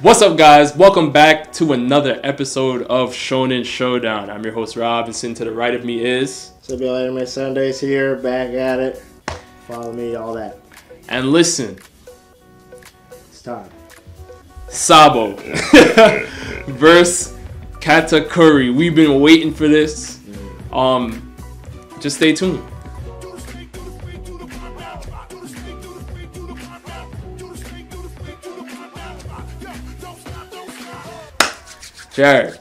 What's up, guys? Welcome back to another episode of Shonen Showdown. I'm your host, Rob, and sitting to the right of me is... Simulator Anime Sundays here, back at it. Follow me, all that. And listen. It's time. Sabo versus Katakuri. We've been waiting for this. Just stay tuned. Jared,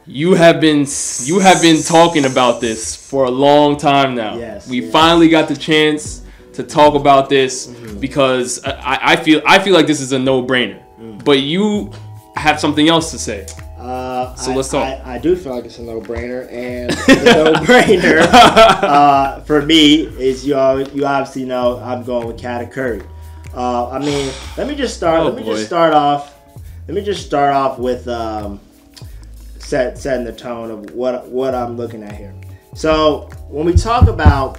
you have been talking about this for a long time now. Yes. We finally got the chance to talk about this because I feel like this is a no-brainer. But you have something else to say. So let's talk. I do feel like it's a no-brainer, and the no-brainer for me is you obviously know I'm going with Katakuri. I mean, let me just start off with setting the tone of what I'm looking at here. So when we talk about,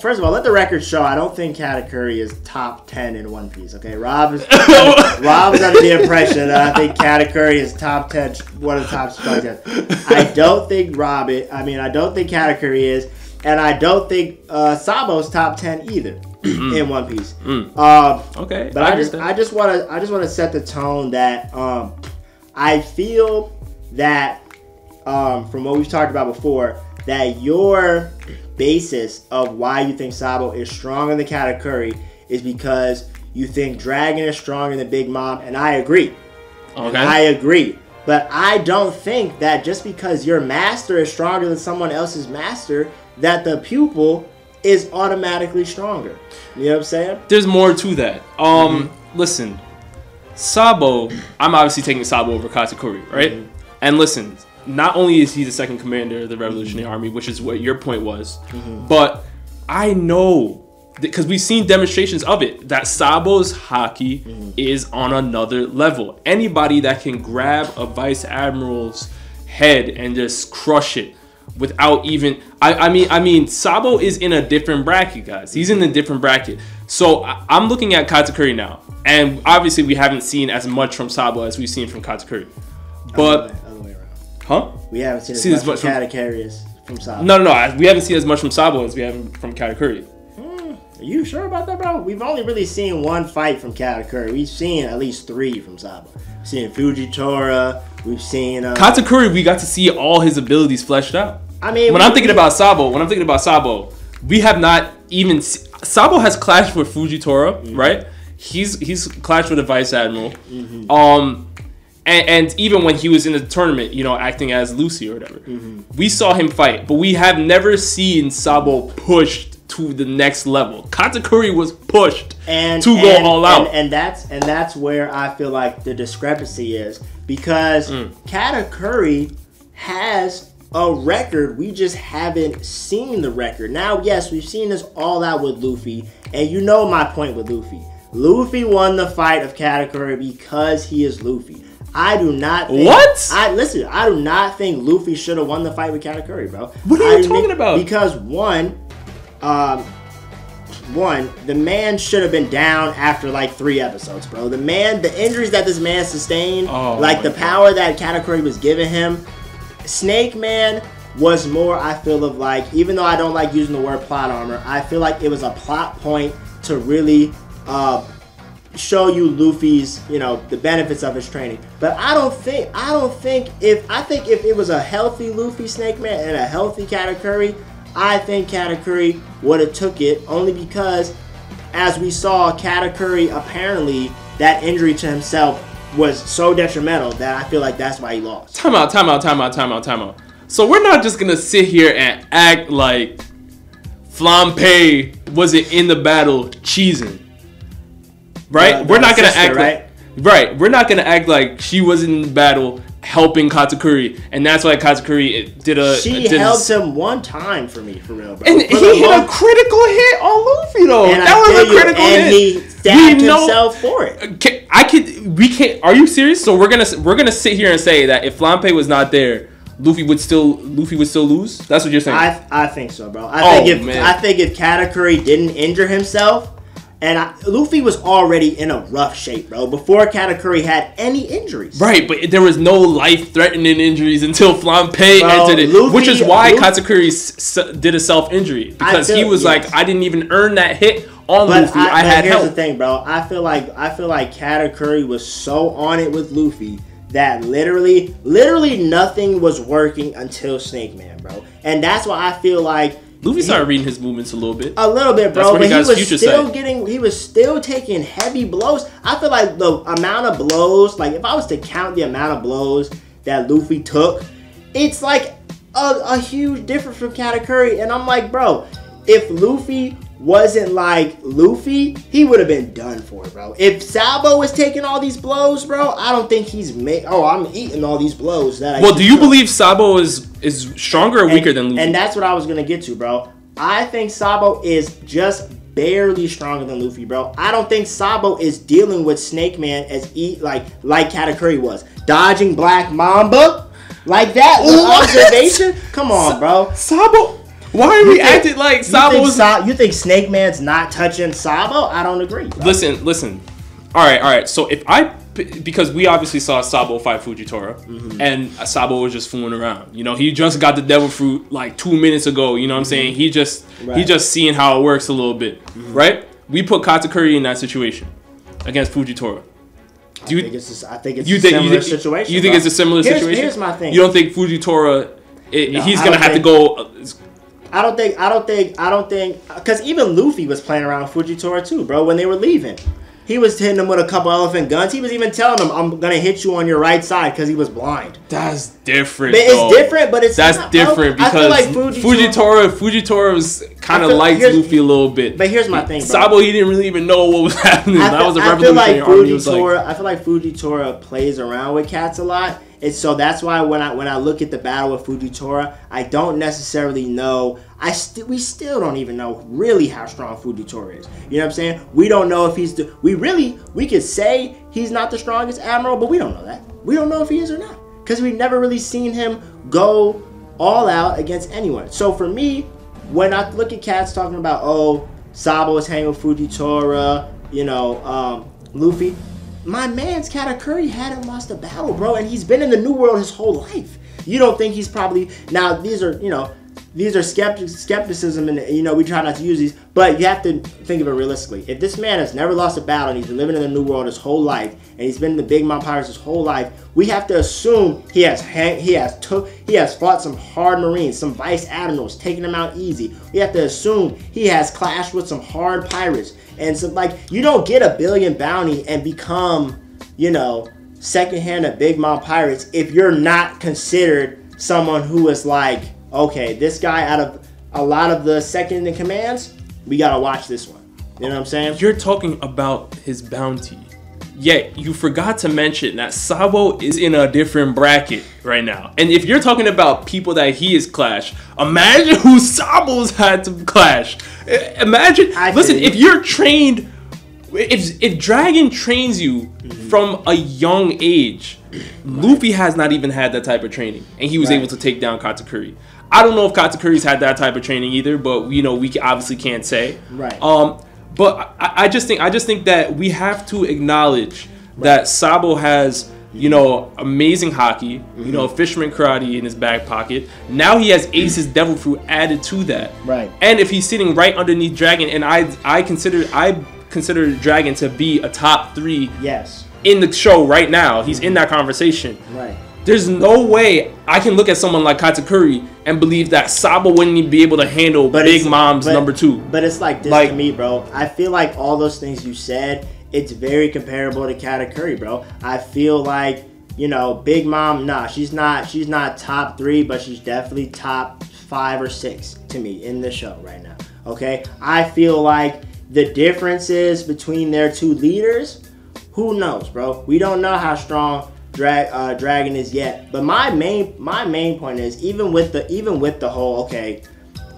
first of all, let the record show I don't think Katakuri is top 10 in One Piece. Okay, Rob is under the impression that I think Katakuri is top 10, one of the top strong 10. I don't think I don't think Katakuri is, and I don't think Sabo's top 10 either. In One Piece. Okay, but I just want to set the tone that I feel that from what we've talked about before, that your basis of why you think Sabo is stronger than Katakuri is because you think Dragon is stronger than Big Mom, and I agree. Okay. I agree. But I don't think that just because your master is stronger than someone else's master, that the pupil is automatically stronger. You know what I'm saying? There's more to that. Listen, Sabo, I'm obviously taking Sabo over Katakuri, right? And listen, not only is he the second commander of the Revolutionary Army, which is what your point was, but I know, because we've seen demonstrations of it, that Sabo's haki is on another level. Anybody that can grab a vice admiral's head and just crush it without even... I mean, Sabo is in a different bracket, guys. He's in a different bracket. So I'm looking at Katakuri now, and obviously we haven't seen as much from Sabo as we've seen from Katakuri. But other way around. Huh? We haven't seen as much from Katakuri as from Sabo. No. We haven't seen as much from Sabo as we have from Katakuri. Are you sure about that, bro? We've only really seen one fight from Katakuri. We've seen at least 3 from Sabo. We've seen fujitora. We've seen Katakuri. We got to see all his abilities fleshed out. I mean, when I'm thinking about Sabo, we have not even. Sabo has clashed with Fujitora, right? He's clashed with a vice admiral. And even when he was in the tournament, acting as Lucy or whatever, we saw him fight, but we have never seen Sabo pushed to the next level. Katakuri was pushed to go all out, and that's where I feel like the discrepancy is, because Katakuri has a record. We just haven't seen the record. Now, yes, we've seen this all out with Luffy, and you know my point with Luffy. Luffy won the fight of Katakuri because he is Luffy. I do not think... What? I do not think Luffy should have won the fight with Katakuri, bro. What are you talking about? Because one, the man should have been down after like 3 episodes, bro. The injuries that this man sustained, the power that Katakuri was giving him, Snake Man was more, I feel, of like, even though I don't like using the word plot armor, I feel like it was a plot point to really show you Luffy's, the benefits of his training. But I think if it was a healthy Luffy, Snake Man, and a healthy Katakuri, I think Katakuri would have took it, only because, as we saw, Katakuri, apparently, that injury to himself was so detrimental that I feel like that's why he lost. Time out. So we're not just going to sit here and act like Flampe wasn't in the battle cheesing. Right? We're not going to act like... We're not going to act like she wasn't in battle helping Katakuri, and that's why Katakuri helped him one time for me, for real, bro. And he hit a critical hit on Luffy, though. That was a critical hit. And he stabbed himself for it. Are you serious? So we're gonna sit here and say that if Flampe was not there, Luffy would still lose? That's what you're saying? I think so, bro. I think if Katakuri didn't injure himself, And Luffy was already in a rough shape, bro, before Katakuri had any injuries. Right, but there was no life-threatening injuries until Flampe entered it, which is why Katakuri did a self-injury. Because he was like, I didn't even earn that hit on Luffy. I had help. Here's the thing, bro. I feel like Katakuri was so on it with Luffy that literally nothing was working until Snake Man, bro. And that's why I feel like Luffy started reading his movements a little bit. A little bit, bro. But he was still taking heavy blows. I feel like the amount of blows, like if I was to count the amount of blows that Luffy took, it's like a huge difference from Katakuri. And I'm like, bro, if Luffy wasn't like Luffy, he would have been done for, bro. If Sabo was taking all these blows, bro, I don't think he's I'm eating all these blows that do you believe Sabo is stronger or weaker than Luffy? And that's what I was gonna get to, bro. I think Sabo is just barely stronger than Luffy, bro. I don't think Sabo is dealing with Snake Man like Katakuri was. Dodging Black Mamba like that with observation? Come on, bro. Sabo. Why are we acting like Sabo's... You think Snake Man's not touching Sabo? I don't agree, bro. Listen. All right. So because we obviously saw Sabo fight Fujitora, and Sabo was just fooling around. You know, he just got the devil fruit like 2 minutes ago. You know what I'm saying? He just seeing how it works a little bit, right? We put Katakuri in that situation against Fujitora. I think it's a similar situation. You think it's a similar situation? Here's my thing. You don't think Fujitora... he's gonna have to go... I don't think, because even Luffy was playing around with Fujitora too, bro, when they were leaving. He was hitting him with a couple elephant guns. He was even telling him, I'm going to hit you on your right side because he was blind. That's different, It's different, but it's not, different, bro. Because I feel like Fujitora was kind of liked Luffy a little bit. But here's my thing, bro. Sabo, he didn't really even know what was happening. That was a revolutionary army. I feel like Fujitora plays around with cats a lot. And so that's why when I look at the battle with Fujitora, I don't necessarily know. We still don't even know really how strong Fujitora is. You know what I'm saying? We don't know if he's we could say he's not the strongest admiral, but we don't know that. We don't know if he is or not because we've never really seen him go all out against anyone. So for me, when I look at cats talking about Sabo is hanging with Fujitora, Luffy. My man's Katakuri hadn't lost a battle, bro, and he's been in the New World his whole life. You don't think he's probably... Now, these are skepticism, and, we try not to use these, but you have to think of it realistically. If this man has never lost a battle, and he's been living in the New World his whole life, and he's been in the Big Mom Pirates his whole life, we have to assume he has fought some hard Marines, some Vice Admirals, taking them out easy. We have to assume he has clashed with some hard pirates. And so, you don't get a billion bounty and become, secondhand at Big Mom Pirates if you're not considered someone who is like, okay, this guy out of a lot of the second in commands, we got to watch this one. You know what I'm saying? You're talking about his bounty. Yet, you forgot to mention that Sabo is in a different bracket right now. And if you're talking about people that he has clashed, imagine who Sabo's had to clash. Imagine, if you're trained, if Dragon trains you from a young age, Luffy has not even had that type of training. And he was able to take down Katakuri. I don't know if Katakuri's had that type of training either, but, we obviously can't say. Right. But I just think that we have to acknowledge that Sabo has, amazing haki, fisherman karate in his back pocket. Now he has Ace's devil fruit added to that. Right. And if he's sitting right underneath Dragon, and I consider Dragon to be a top 3 in the show right now. He's in that conversation. Right. There's no way I can look at someone like Katakuri and believe that Sabo wouldn't even be able to handle Big Mom's number 2. But it's like this to me, bro. I feel like all those things you said, it's very comparable to Katakuri, bro. I feel like, Big Mom, she's not top 3, but she's definitely top 5 or 6 to me in the show right now. Okay? I feel like the differences between their 2 leaders, who knows, bro? We don't know how strong Dragon is yet, but my main point is even with the whole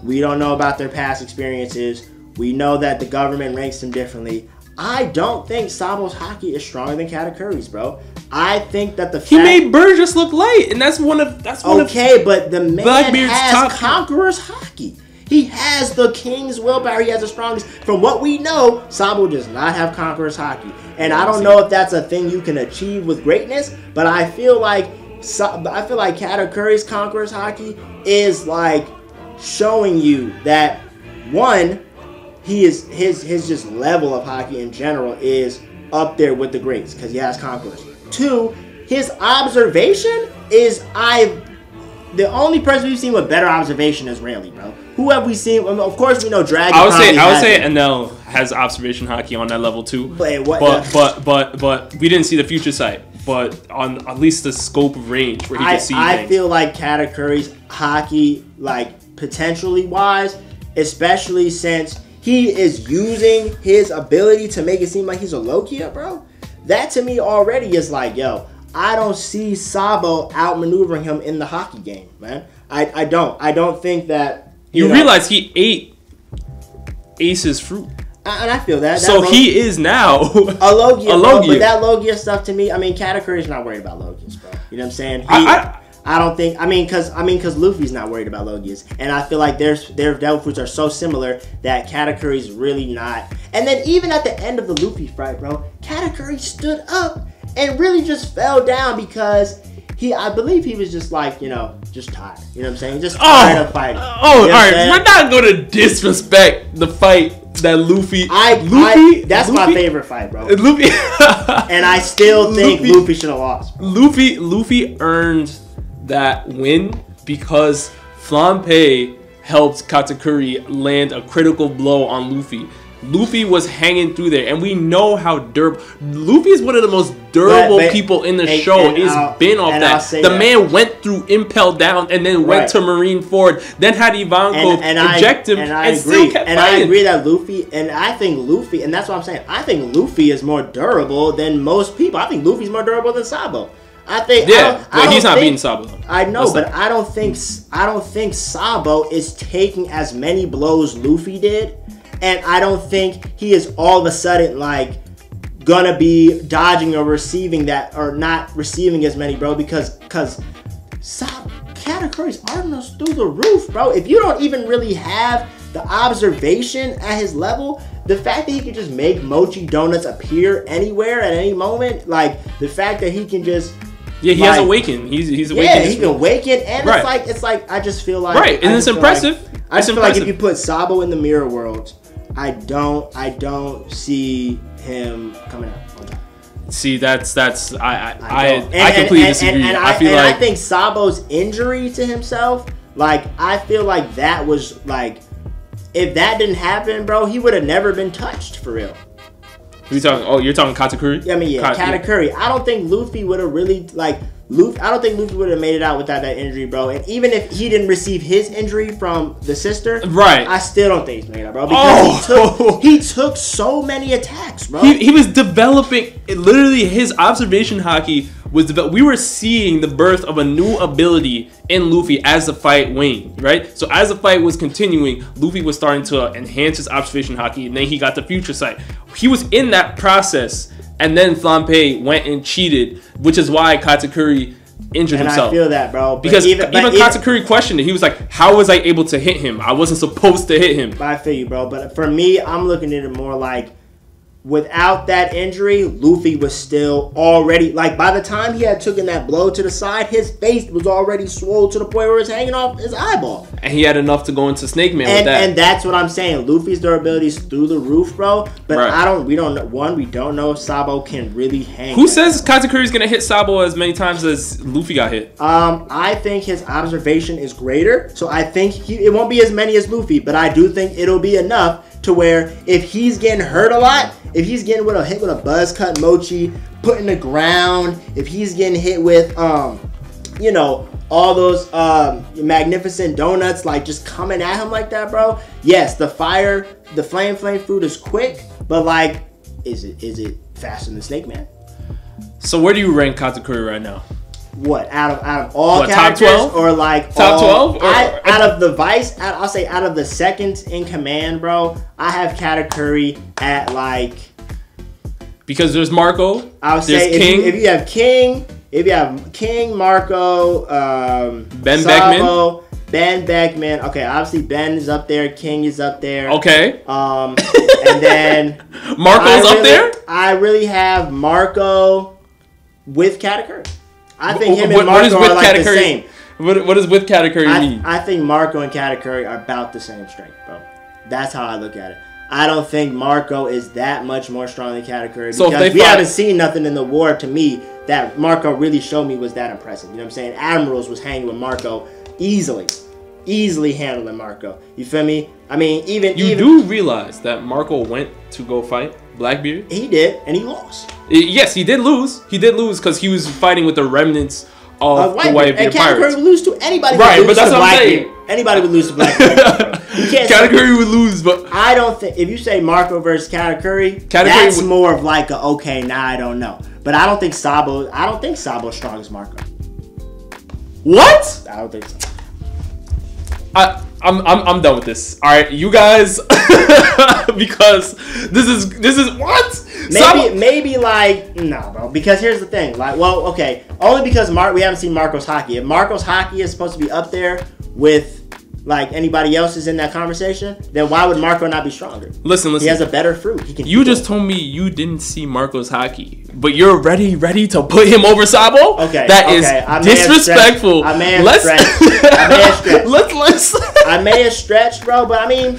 we don't know about their past experiences. We know that the government ranks them differently. I don't think Sabo's haki is stronger than Katakuri's, bro. I think that he made Burgess look light, and that's one of but the man has Conqueror's haki. He has the king's willpower. He has the strongest. From what we know, Sabo does not have Conqueror's haki. And I don't know if that's a thing you can achieve with greatness, but I feel like Katakuri's Conqueror's haki is like showing you that one, his just level of haki in general is up there with the greats because he has Conquerors. Two, his observation is the only person we've seen with better observation is Rayleigh, bro. Who have we seen? Well, of course, we know Dragon. I would say Enel has observation haki on that level too. But we didn't see the future sight. But on at least the scope of range where he can see things. I feel like Katakuri's haki, like potentially wise, especially since he is using his ability to make it seem like he's a Lokia, bro. That to me already is like, yo, I don't see Sabo outmaneuvering him in the hockey game, man. I don't think that. You realize he ate Ace's fruit. And I feel that. So he is now a Logia. Bro, but that Logia stuff to me, I mean, Katakuri's not worried about Logias, bro. You know what I'm saying? I don't think. I mean, because Luffy's not worried about Logias, and I feel like their devil fruits are so similar that Katakuri's really not. And then even at the end of the Luffy fight, bro, Katakuri stood up and really just fell down because I believe he was just like, just tired. You know what I'm saying? Just tired of fighting. All right. We're not going to disrespect the fight that Luffy. That's my favorite fight, bro. Luffy. And I still think Luffy should have lost. Bro. Luffy earned that win because Flampe helped Katakuri land a critical blow on Luffy. Luffy was hanging through there, and we know how durable. Luffy is one of the most durable people in the show. It's been off that. The man went through Impel Down and then went to Marineford, then had Ivankov eject him, and still kept fighting. I agree that Luffy, and I think Luffy, and that's what I'm saying. I think Luffy is more durable than most people. I think Luffy's more durable than Sabo. I think. Yeah, he's not beating Sabo. I know, but I don't think Sabo is taking as many blows Luffy did. And I don't think he is all of a sudden like gonna be dodging or receiving that or not receiving as many, bro. Because Katakuri's arsenal's through the roof, bro. If you don't even really have the observation at his level, the fact that he can just make mochi donuts appear anywhere at any moment, like the fact that he can just he has awakened. He's awakened. Yeah, he can awaken, and it's like I just feel like and it's impressive. I just feel like if you put Sabo in the mirror world, I don't see him coming out on top. See, that's I completely disagree. I think Sabo's injury to himself, like I feel like that was like, if that didn't happen, bro, he would have never been touched for real. Who you talking? Oh, you're talking Katakuri? I mean, Katakuri. Yeah. I don't think Luffy would have really I don't think Luffy would have made it out without that injury, bro. And even if he didn't receive his injury from the sister, I still don't think he's made it out, bro. Because he took so many attacks, bro. He was developing, literally his observation haki was we were seeing the birth of a new ability in Luffy as the fight waned, right? So as the fight was continuing, Luffy was starting to enhance his observation haki, and then he got the future sight. He was in that process. And then Flampe went and cheated, which is why Katakuri injured himself. I feel that, bro. Because even Katakuri questioned it. He was like, how was I able to hit him? I wasn't supposed to hit him. But I feel you, bro. But for me, I'm looking at it more like, without that injury, Luffy was still already, like, by the time he had taken that blow to the side, his face was already swollen to the point where it was hanging off his eyeball. And he had enough to go into Snake Man with that. And that's what I'm saying. Luffy's durability is through the roof, bro. But we don't know if Sabo can really hang. Who says Katakuri's gonna hit Sabo as many times as Luffy got hit? I think his observation is greater, so I think it won't be as many as Luffy, but I do think it'll be enough to where if he's getting hurt a lot, if he's getting hit with a buzz cut mochi, put in the ground, if he's getting hit with, all those magnificent donuts, like just coming at him like that, bro. Yes, the flame fruit is quick, but like, is it faster than Snake Man? So where do you rank Katakuri right now? What, out of all characters, top 12? or like top 12? Out of the Vice, I'll say out of the second in command, bro. I have Katakuri at like, because there's Marco. I would say if you have King, Marco, Ben Sabo, Beckman, Ben Beckman. Okay, obviously Ben is up there. King is up there. Okay. And then Marco's up there? I really have Marco with Katakuri. I think him and what is Marco with are like Katakuri? the same. What does with Katakuri mean? I think Marco and Katakuri are about the same strength, bro. That's how I look at it. I don't think Marco is that much more strong than Katakuri because we haven't seen nothing in the war to me that Marco really showed me was that impressive. You know what I'm saying? Admirals was hanging with Marco easily handling Marco. You feel me? I mean, even you do realize that Marco went to go fight Blackbeard? He did, and he lost. Yes, he did lose. He did lose because he was fighting with the remnants of the Whitebeard and Pirates. Katakuri would lose to anybody. Right, but that's what I'm saying. Anybody would lose to Blackbeard. Katakuri would lose, but I don't think if you say Marco versus Katakuri, that's more of like a okay. Now I don't know, but I don't think Sabo. I don't think Sabo's strong as Marco. What? I don't think so. I'm done with this. All right, you guys, because this is what? Maybe like no, bro. Because here's the thing. Like, well, okay, only because we haven't seen Marco's haki. If Marco's haki is supposed to be up there with like anybody else is in that conversation, then why would Marco not be stronger? Listen. He has a better fruit. He can. You just told me you didn't see Marco's haki, but you're ready to put him over Sabo? Okay. That is disrespectful. I may have stretched. I may have stretched, bro. But I mean,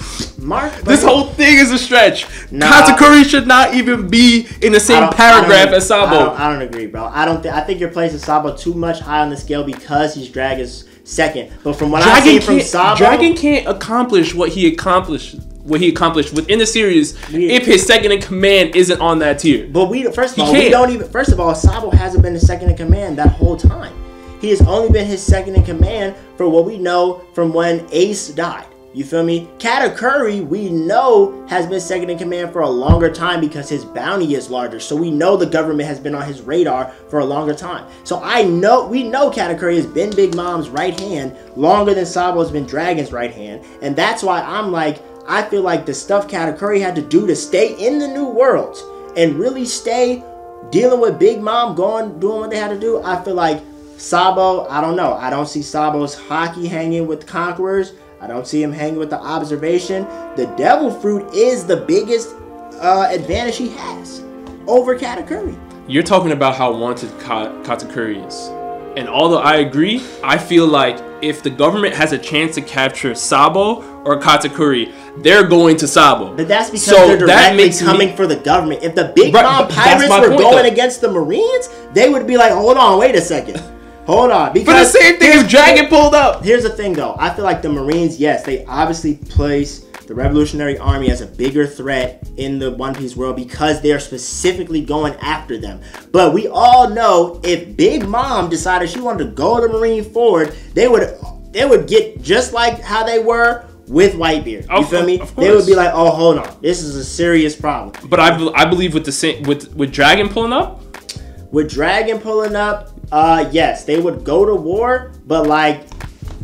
this whole thing is a stretch. Katakuri should not even be in the same paragraph as Sabo. I don't agree, bro. I think you're placing Sabo too much high on the scale because he's Dragon's second. But from what I've seen from Sabo, Dragon can't accomplish what he accomplished within the series if his second in command isn't on that tier. But first of all, Sabo hasn't been the second in command that whole time. He has only been his second in command for what we know from when Ace died. You feel me? Katakuri, we know, has been second in command for a longer time because his bounty is larger. So we know the government has been on his radar for a longer time. So we know Katakuri has been Big Mom's right hand longer than Sabo's been Dragon's right hand. And that's why I feel like the stuff Katakuri had to do to stay in the New Worlds and really stay dealing with Big Mom, doing what they had to do, I feel like Sabo, I don't know. I don't see Sabo's haki hanging with Conquerors. I don't see him hanging with the Observation. The Devil Fruit is the biggest advantage he has over Katakuri. You're talking about how wanted Katakuri is. And although I agree, I feel like if the government has a chance to capture Sabo or Katakuri, they're going to Sabo. But that's because they're directly coming for the government. If the Big Mom Pirates were going against the Marines, they would be like, hold on, wait a second. Hold on. Because but the same thing if Dragon pulled up. Here's the thing, though. I feel like the Marines, yes, they obviously place the Revolutionary Army as a bigger threat in the One Piece world because they're specifically going after them. But we all know if Big Mom decided she wanted to go to Marine Ford, they would get just like how they were with Whitebeard. You feel me? They would be like, oh, hold on. This is a serious problem. But I believe with Dragon pulling up? With Dragon pulling up, yes, they would go to war, but like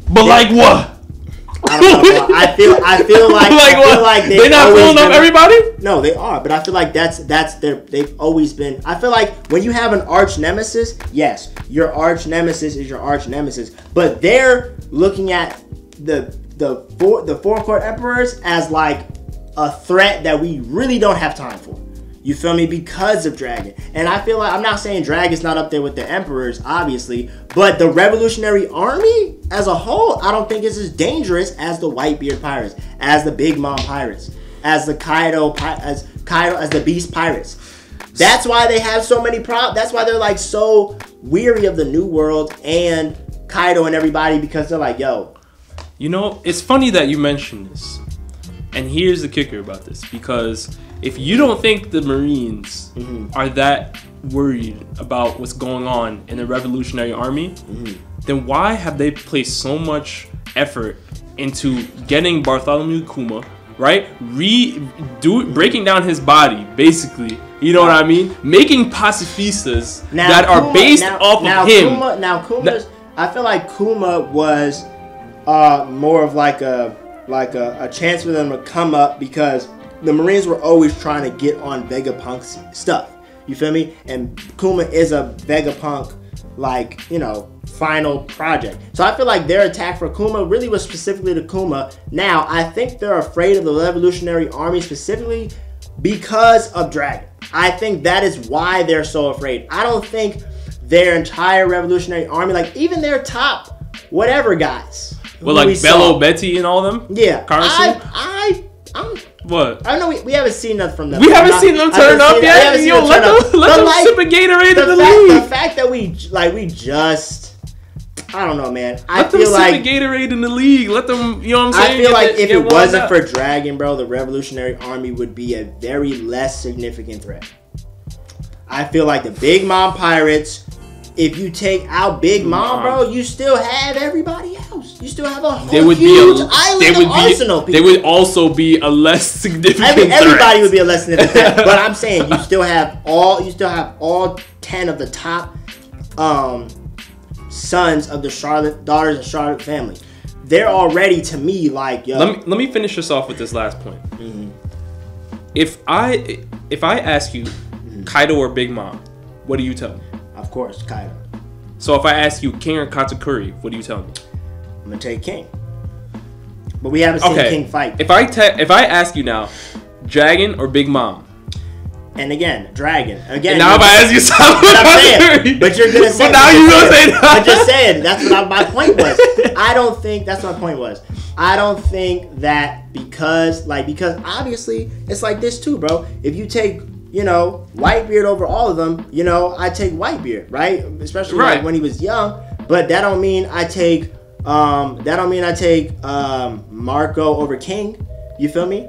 what? I don't know. I feel like they're not pulling up everybody. No, they are, but I feel like they've always been. I feel like when you have an arch nemesis, yes, your arch nemesis is your arch nemesis, but they're looking at the four court emperors as like a threat that we really don't have time for. You feel me? Because of Dragon. And I feel like, I'm not saying Dragon's not up there with the Emperors, obviously, but the Revolutionary Army as a whole, I don't think is as dangerous as the Whitebeard Pirates, as the Big Mom Pirates, as the as the Beast Pirates. That's why they have so many problems. That's why they're like so weary of the New World and Kaido and everybody, because they're like, yo. You know, it's funny that you mentioned this. And here's the kicker about this, because if you don't think the Marines are that worried about what's going on in the Revolutionary Army, then why have they placed so much effort into getting Bartholomew Kuma, right? Breaking down his body, basically. You know what I mean? Making pacifistas that are based off of him. I feel like Kuma was more of like a chance for them to come up because the Marines were always trying to get on Vegapunk's stuff. You feel me? And Kuma is a Vegapunk like, final project. So I feel like their attack for Kuma really was specifically to Kuma. Now, I think they're afraid of the Revolutionary Army specifically because of Dragon. I think that is why they're so afraid. I don't think their entire Revolutionary Army, like even their top whatever guys. Well, like Bello, Betty, and all them? Yeah. I'm what? I don't know. We haven't seen nothing from them. We haven't seen them turn up yet. Yo, let them sip a Gatorade in the league. The fact that we just, I don't know, man. Let them sip a Gatorade in the league. Let them, you know what I'm saying? I feel like if it wasn't for Dragon, bro, the Revolutionary Army would be a very less significant threat. I feel like the Big Mom Pirates, if you take out Big Mom, bro, you still have everybody else. You still have a whole huge island of arsenal people. They would also be a less significant threat. Everybody would be a less significant threat. But I'm saying you still have all 10 of the top sons of the daughters of Charlotte family. They're already, to me, like, yo. Let me finish this off with this last point. Mm-hmm. If I ask you, Kaido or Big Mom, what do you tell me? Of course, Kaido. So if I ask you King or Katakuri, what do you tell me? I'm gonna take King. But we haven't seen King fight. If I ask you now, Dragon or Big Mom? And again, Dragon. Again. And now if I ask you Sabo, but you're gonna say. But now you're gonna say that. I'm just saying. That's what my point was. I don't think that's my point was. I don't think that because obviously it's like this too, bro. If you take Whitebeard over all of them, I take Whitebeard, right? Especially like when he was young. But that don't mean I take Marco over King. You feel me?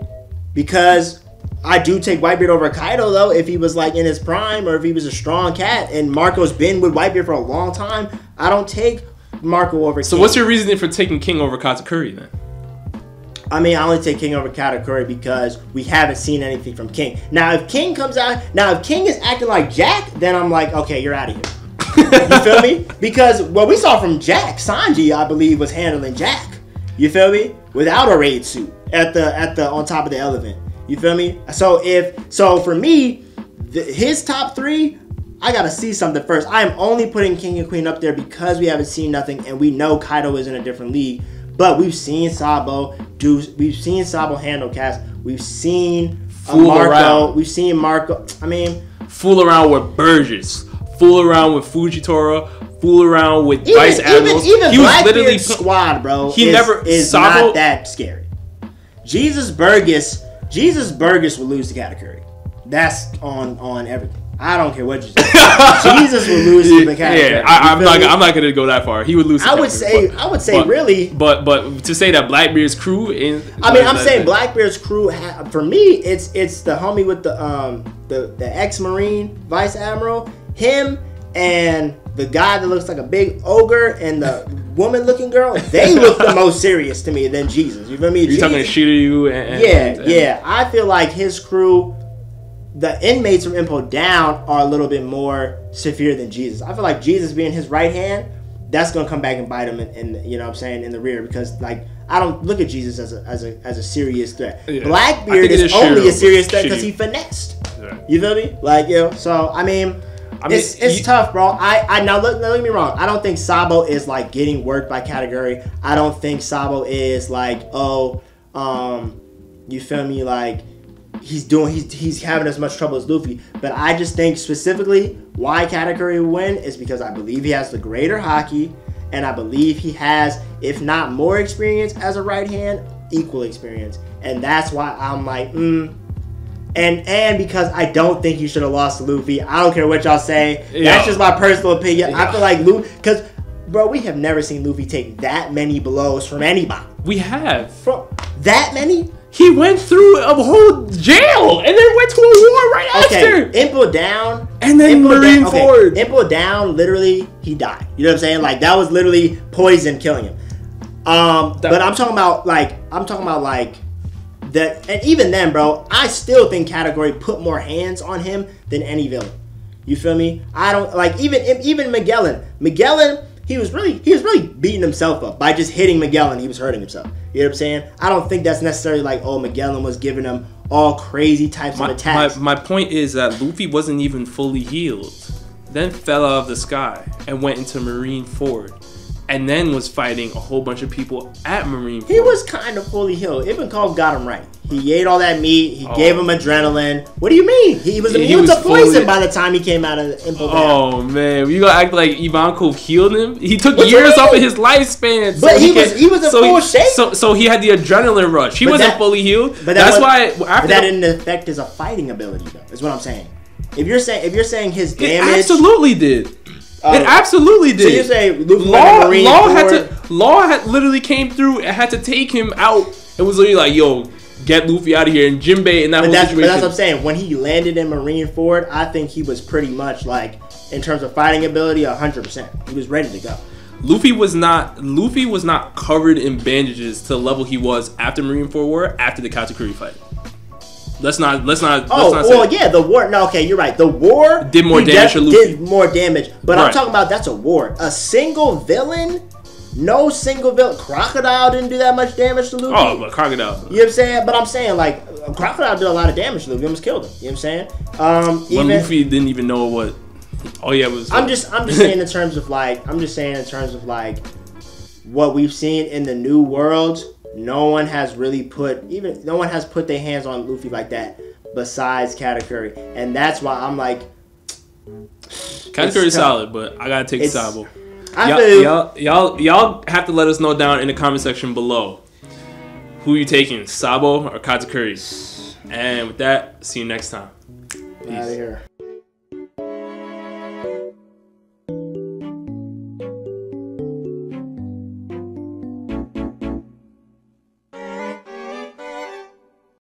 Because I do take Whitebeard over Kaido though, if he was like in his prime or if he was a strong cat. And Marco's been with Whitebeard for a long time. I don't take Marco over King. So what's your reasoning for taking King over Katakuri then? I mean, I only take King over Katakuri because we haven't seen anything from King. Now, if King comes out... Now, if King is acting like Jack, then I'm like, okay, you're out of here. You feel me? Because what we saw from Jack, Sanji, I believe, was handling Jack. You feel me? Without a raid suit at the on top of the elephant. You feel me? So for me, his top three, I gotta see something first. I am only putting King and Queen up there because we haven't seen nothing, and we know Kaido is in a different league. But we've seen Sabo handle Cass. We've seen Marco. We've seen Marco. I mean, fool around with Burgess. Fool around with Fujitora. Fool around with Vice Admirals. Even Blackbeard's squad, bro. Is not that scary. Jesus Burgess will lose to Katakuri. That's on everything. I don't care what you say. Jesus will lose to the Katakuri. Yeah, I'm not gonna go that far. He would lose to Katakuri. I would say really. But to say that Blackbeard's crew I'm saying Blackbeard's crew for me it's the homie with the ex-Marine Vice Admiral, him and the guy that looks like a big ogre and the woman-looking girl. They look the most serious to me than Jesus. You feel me? You're talking Shiryu and yeah. I feel like his crew, the inmates from Impo down, are a little bit more severe than Jesus. I feel like Jesus being his right hand, that's gonna come back and bite him in you know what I'm saying, in the rear, because like I don't look at Jesus as a serious threat. Yeah. Blackbeard is only a serious threat because he finessed. Yeah. You feel me? Like so I mean it's tough, bro. Now don't get me wrong. I don't think Sabo is like getting worked by Katakuri. I don't think Sabo is like you feel me, like he's having as much trouble as Luffy. But I just think specifically why Katakuri will win is because I believe he has the greater haki, and I believe he has, if not more experience as a right hand, equal experience. And that's why I'm like, And because I don't think he should have lost to Luffy. I don't care what y'all say. That's just my personal opinion. I feel like Luffy, because bro, we have never seen Luffy take that many blows from anybody. We have. From that many? He went through a whole jail and then went to a war right after. Impo down. And then Marineford. Impo down, literally, he died. You know what I'm saying? Like, that was literally poison killing him. But I'm talking about that, and even then, bro, I still think Katakuri put more hands on him than any villain. You feel me? I don't like even Magellan. He was really beating himself up by just hitting Magellan. He was hurting himself. You know what I'm saying? I don't think that's necessarily like, oh, Magellan was giving him all crazy types of attacks. My point is that Luffy wasn't even fully healed. then fell out of the sky and went into Marineford, and then was fighting a whole bunch of people at Marineford. He was kind of fully healed. Ibn Khaldun got him right. He ate all that meat. He gave him adrenaline. What do you mean? He was immune to poison by the time he came out of the Impel Down. Oh man, you gonna act like Ivankov healed him? He took years off of his lifespan. But he was in full shape. So he had the adrenaline rush. He wasn't fully healed. But that didn't affect his fighting ability, though. Is what I'm saying. If you're saying his damage, it absolutely did. It absolutely did. So you say Luffy Law had literally came through and had to take him out and was literally like, "Yo, get Luffy out of here." And Jinbei in that whole situation. But that's what I'm saying. When he landed in Marineford, I think he was pretty much like, in terms of fighting ability, 100%. He was ready to go. Luffy was not covered in bandages to the level he was after Marineford War, after the Katakuri fight. Let's not yeah, the war. No, okay, you're right. The war did more damage to Luffy. Did more damage, but I'm talking about that's a war. A single villain. No single villain. Crocodile didn't do that much damage to Luffy. Oh, but Crocodile. You know what I'm saying? But I'm saying, like, Crocodile did a lot of damage to Luffy. Almost killed him. You know what I'm saying? When Luffy didn't even know what. Oh yeah, it was. I'm just saying in terms of like what we've seen in the new world. No one has put their hands on Luffy like that besides Katakuri, and that's why I'm like, Katakuri is solid, but I gotta take Sabo. Y'all have to let us know down in the comment section below who you taking, Sabo or Katakuri. And with that, see you next time. Peace. Out of here.